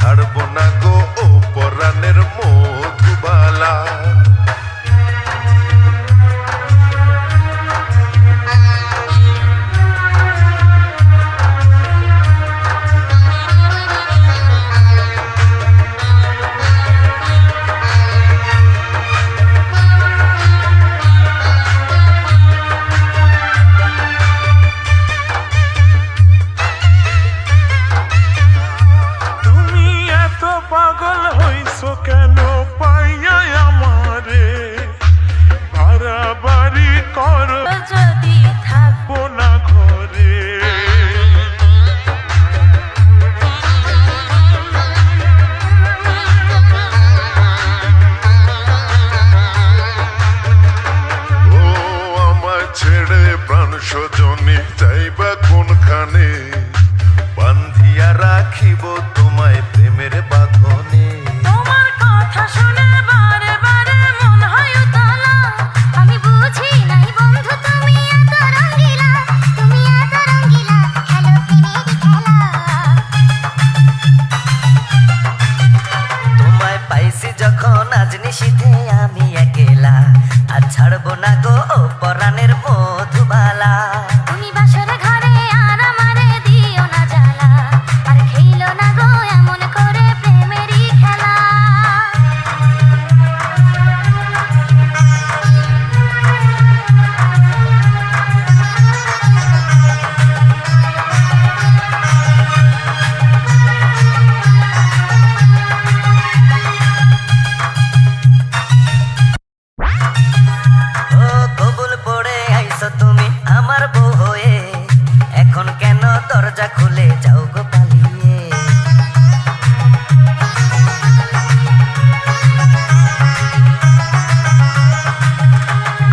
ছাড়বো না গো ও পরাণের মধুবালা। পাগল হইছো কেন পাইয়া আমারে, বাড়াবাড়ি কর যদি থাকবো না ঘরে। ও আমার ছেড়ে প্রাণ স্বজনী যাইবা কোনখানে, বান্ধিয়া রাখিব তোমায় প্রেমের বাঁধনে। তোমার কথা শুনে বারে বারে মন হয় উতলা, আমি বুঝি নাই বন্ধু তুমি এত রঙ্গিলা, তুমি এত রঙ্গিলা, খেলো প্রেমের খেলা। তোমায় পাইছি যখন আজ নিশীথে আমি একেলা, আর ছাড়বো না গো ও পরাণের মধুবালা। তুমি বাসর ঘরে আর আমারে দিও না জ্বালা, আর খেইলো না গো এমন করে প্রেমেরই খেলা। ও কবুল পড়ে আইছো তুমি আমার বউ হয়ে, এখন কেন দরজা খুলে যাও গো পালিয়ে।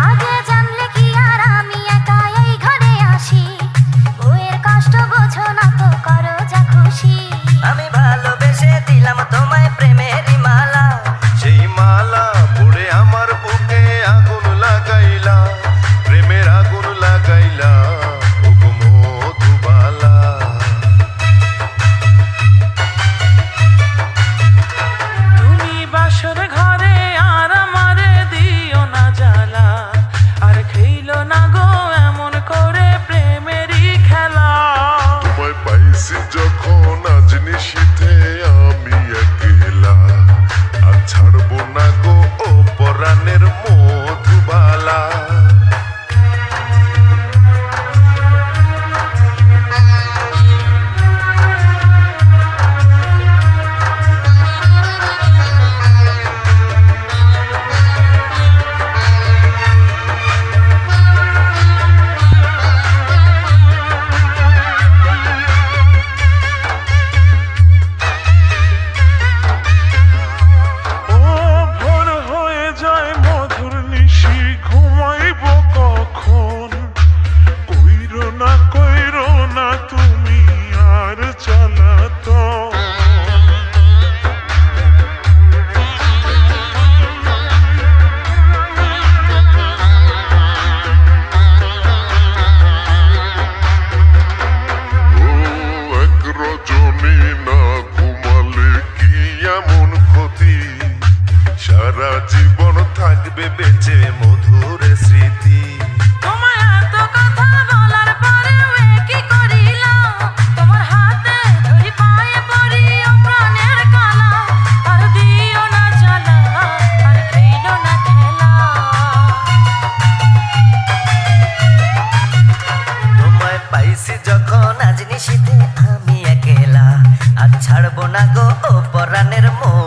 আগে জানলে কি আর আমি একা এই ঘরে আসি, বউয়ের কষ্ট বোঝো না তো করো যা খুশি। আমি ভালোবেসে দিলাম তোমায় প্রেমেরই মালা, সেই মালা পড়ে আমার বুকে আগুন লাগাইলা, প্রেমের আগুন লাগাইলা ও গো মধুবালা। তুমি বাসর ঘরে আর আমারে দিও না জ্বালা, আর খেইলো না গো এমন করে প্রেমেরই খেলা। তোমায় পাইছি যখন আজ নিশীথে আমি একেলা, আর ছাড়বো না গো ও পরাণের মধুবালা। ও ভোর হয়ে যায় মধুর নিশি, ঘুমাইব কখন, কইরো না তুমি আর জ্বালাতন। ও এক রজনী না ঘুমালে কি এমন ক্ষতি, সারা জীবন থাকবে বেঁচে মধুর স্মৃতি। তোমায় এত কথা বলার পরেও এ কি করিলা, তোমার হাতে ধরি পায়ে পড়ি ও প্রাণের কালা, আর দিও না জ্বালা, আর খেইলো না খেলা। তোমায় পাইছি যখন আজ নিশীথে আমি একেলা, আর ছাড়বো না গো ও পরাণের মধু